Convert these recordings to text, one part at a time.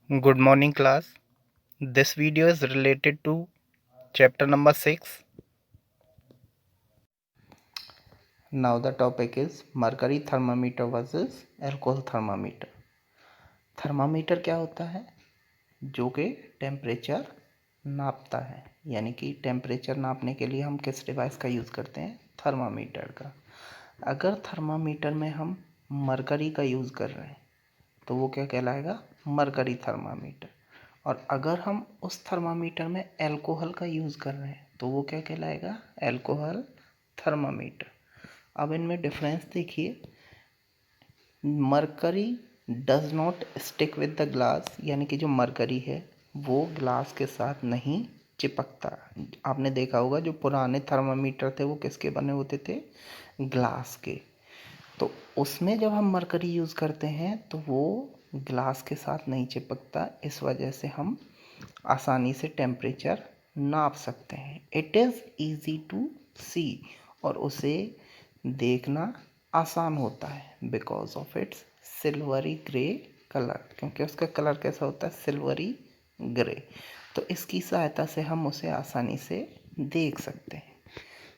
Good morning, class. This video is related to chapter number 6. Now the topic is mercury thermometer versus alcohol thermometer. Thermometer क्या होता है? जो कि temperature नापता है, यानी कि टेम्परेचर नापने के लिए हम किस डिवाइस का यूज़ करते हैं? थर्मामीटर का। अगर थर्मामीटर में हम मरकरी का यूज़ कर रहे हैं तो वो क्या कहलाएगा? Mercury thermometer. और अगर हम उस थर्मामीटर में अल्कोहल का यूज़ कर रहे हैं तो वो क्या कहलाएगा? Alcohol thermometer. अब इनमें डिफरेंस देखिए। Mercury does not stick with the glass, यानी कि जो मरकरी है वो ग्लास के साथ नहीं चिपकता। आपने देखा होगा जो पुराने थर्मामीटर थे वो किसके बने होते थे? ग्लास के। तो उसमें जब हम मरकरी यूज़ करते हैं तो वो ग्लास के साथ नहीं चिपकता, इस वजह से हम आसानी से टेम्परेचर नाप सकते हैं। इट इज़ ईजी टू सी, और उसे देखना आसान होता है because of its silvery grey colour, क्योंकि उसका कलर कैसा होता है? Silvery grey. तो इसकी सहायता से हम उसे आसानी से देख सकते हैं।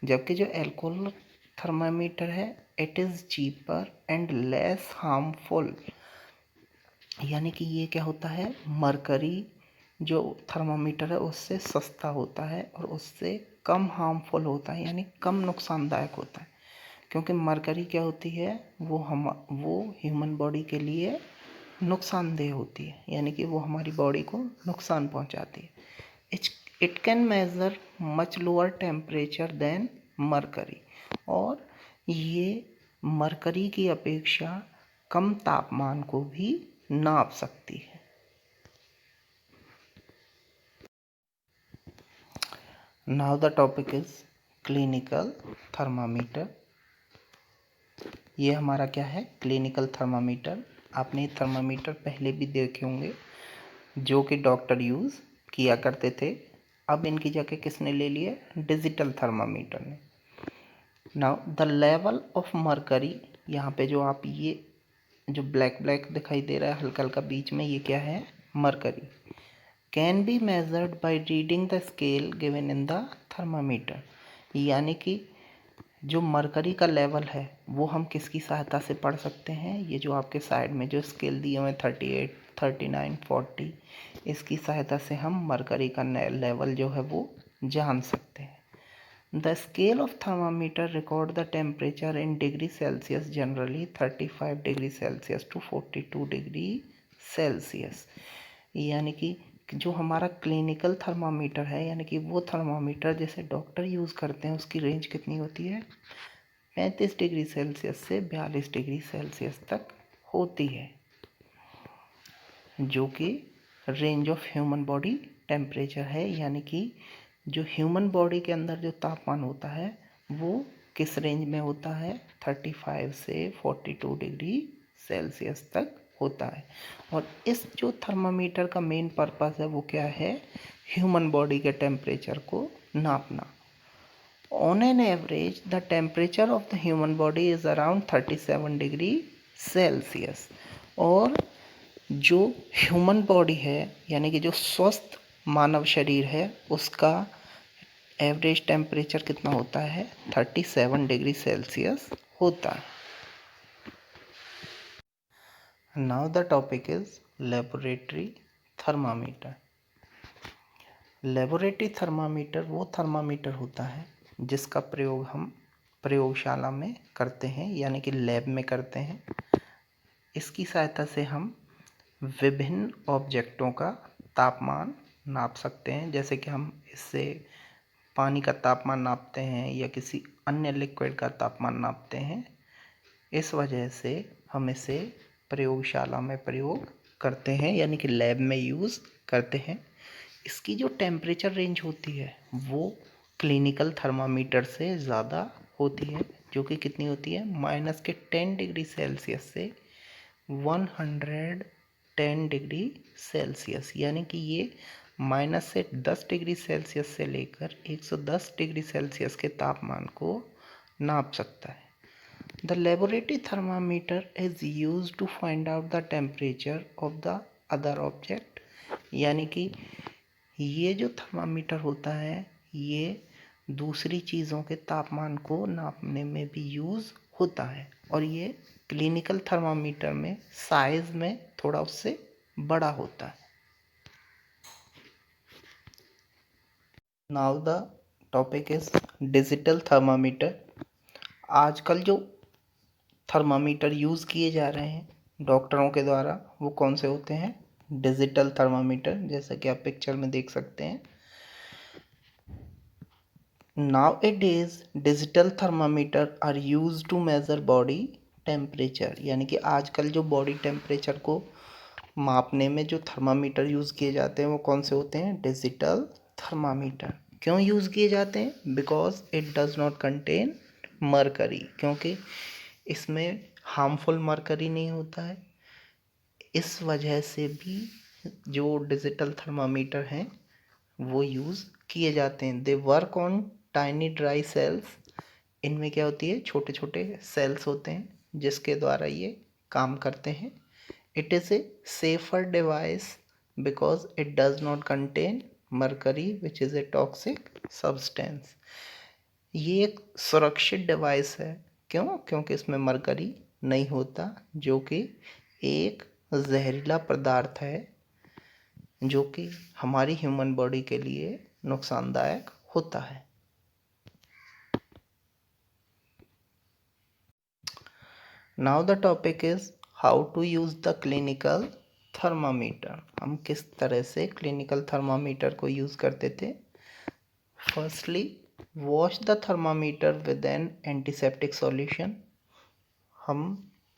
जबकि जो एल्कोहल थर्मामीटर है it is cheaper and less harmful, यानी कि ये क्या होता है? मरकरी जो थर्मामीटर है उससे सस्ता होता है और उससे कम हार्मफुल होता है, यानी कम नुकसानदायक होता है। क्योंकि मरकरी क्या होती है? वो ह्यूमन बॉडी के लिए नुकसानदेह होती है, यानी कि वो हमारी बॉडी को नुकसान पहुंचाती है। It can measure much lower temperature than mercury, और ये मरकरी की अपेक्षा कम तापमान को भी नाप सकती है। Now the topic is clinical thermometer. ये हमारा क्या है? Clinical thermometer. आपने ये थर्मामीटर पहले भी देखे होंगे जो कि डॉक्टर यूज़ किया करते थे। अब इनकी जगह किसने ले लिया? डिजिटल थर्मामीटर ने। Now the level of mercury, यहाँ पे जो आप ये जो ब्लैक ब्लैक दिखाई दे रहा है हल्का हल्का बीच में, ये क्या है? Mercury. Can be measured by reading the scale given in the thermometer, यानी कि जो मरकरी का लेवल है वो हम किसकी सहायता से पढ़ सकते हैं? ये जो आपके साइड में जो स्केल दिए हुए 38, 39, 40, इसकी सहायता से हम मरकरी का लेवल जो है वो जान सकते हैं। The scale of thermometer record the temperature in degree Celsius, generally 35 degree Celsius to 42 degree Celsius, यानी कि जो हमारा क्लिनिकल थर्मामीटर है, यानी कि वो थर्मामीटर जैसे डॉक्टर यूज़ करते हैं, उसकी रेंज कितनी होती है? 35 डिग्री सेल्सियस से 42 डिग्री सेल्सियस तक होती है, जो कि range of human body temperature है, यानी कि जो ह्यूमन बॉडी के अंदर जो तापमान होता है वो किस रेंज में होता है? 35 से 42 डिग्री सेल्सियस तक होता है। और इस जो थर्मामीटर का मेन पर्पस है वो क्या है? ह्यूमन बॉडी के टेम्परेचर को नापना। On an average the temperature of the human body is around 37 degree Celsius, और जो ह्यूमन बॉडी है, यानी कि जो स्वस्थ मानव शरीर है, उसका एवरेज टेम्परेचर कितना होता है? 37 डिग्री सेल्सियस होता है। Now the topic is laboratory thermometer. Laboratory thermometer वो थर्मामीटर होता है जिसका प्रयोग हम प्रयोगशाला में करते हैं, यानी कि लैब में करते हैं। इसकी सहायता से हम विभिन्न ऑब्जेक्टों का तापमान नाप सकते हैं, जैसे कि हम इससे पानी का तापमान नापते हैं या किसी अन्य लिक्विड का तापमान नापते हैं। इस वजह से हम इसे प्रयोगशाला में प्रयोग करते हैं, यानी कि लैब में यूज़ करते हैं। इसकी जो टेम्परेचर रेंज होती है वो क्लिनिकल थर्मामीटर से ज़्यादा होती है, जो कि कितनी होती है? -10 डिग्री सेल्सियस से 110 डिग्री सेल्सियस, यानी कि ये -10 डिग्री सेल्सियस से लेकर 110 डिग्री सेल्सियस के तापमान को नाप सकता है। The laboratory thermometer is used to find out the temperature of the other object, यानी कि ये जो थर्मामीटर होता है ये दूसरी चीज़ों के तापमान को नापने में भी यूज़ होता है, और ये क्लिनिकल थर्मामीटर में साइज में थोड़ा उससे बड़ा होता है। Now the topic is digital thermometer. आजकल जो थर्मामीटर यूज़ किए जा रहे हैं डॉक्टरों के द्वारा वो कौन से होते हैं? डिजिटल थर्मामीटर, जैसा कि आप पिक्चर में देख सकते हैं। Nowadays digital thermometer are use to measure body temperature, यानी कि आजकल जो बॉडी टेम्परेचर को मापने में जो थर्मामीटर यूज़ किए जाते हैं वो कौन से होते हैं? Digital thermometer. क्यों यूज़ किए जाते हैं? Because it does not contain mercury, क्योंकि इसमें हार्मफुल मरकरी नहीं होता है। इस वजह से भी जो डिजिटल थर्मामीटर हैं वो यूज़ किए जाते हैं। They work on tiny dry cells. इनमें क्या होती है? छोटे छोटे सेल्स होते हैं जिसके द्वारा ये काम करते हैं। It is a safer device because it does not contain mercury which is a toxic substance. ये एक सुरक्षित डिवाइस है। क्यों? क्योंकि इसमें मरकरी नहीं होता, जो कि एक जहरीला पदार्थ है जो कि हमारी ह्यूमन बॉडी के लिए नुकसानदायक होता है। Now the topic is how to use the clinical thermometer. हम किस तरह से क्लिनिकल थर्मामीटर को यूज़ करते थे? Firstly, wash the thermometer with N antiseptic solution. हम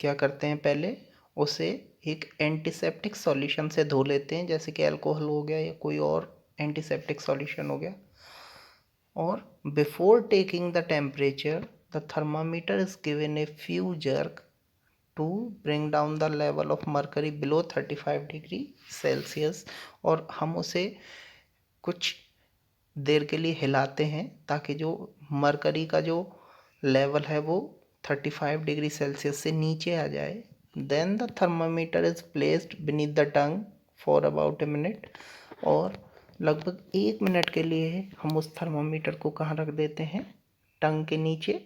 क्या करते हैं? पहले उसे एक एंटीसेप्टिक सॉल्यूशन से धो लेते हैं, जैसे कि अल्कोहल हो गया या कोई और एंटीसेप्टिक सॉल्यूशन हो गया। और before taking the temperature the thermometer is given a few jerk to bring down the level of mercury below 35 degree Celsius. और हम उसे कुछ देर के लिए हिलाते हैं ताकि जो मरकरी का जो लेवल है वो 35 डिग्री सेल्सियस से नीचे आ जाए। Then the thermometer is placed beneath the tongue for about a minute. और लगभग 1 मिनट के लिए हम उस थर्मामीटर को कहाँ रख देते हैं? टंग के नीचे।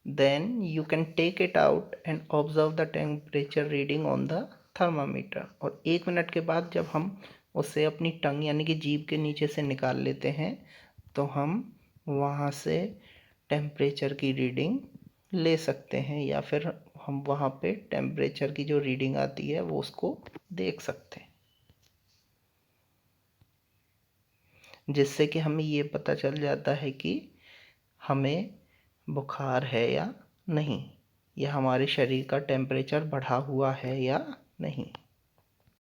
Then you can take it out and observe the temperature reading on the thermometer। और 1 मिनट के बाद जब हम उसे अपनी टंग यानी कि जीभ के नीचे से निकाल लेते हैं तो हम वहाँ से टेम्परेचर की रीडिंग ले सकते हैं, या फिर हम वहाँ पे टेम्परेचर की जो रीडिंग आती है वो उसको देख सकते हैं, जिससे कि हमें ये पता चल जाता है कि हमें बुखार है या नहीं, या हमारे शरीर का टेम्परेचर बढ़ा हुआ है या नहीं।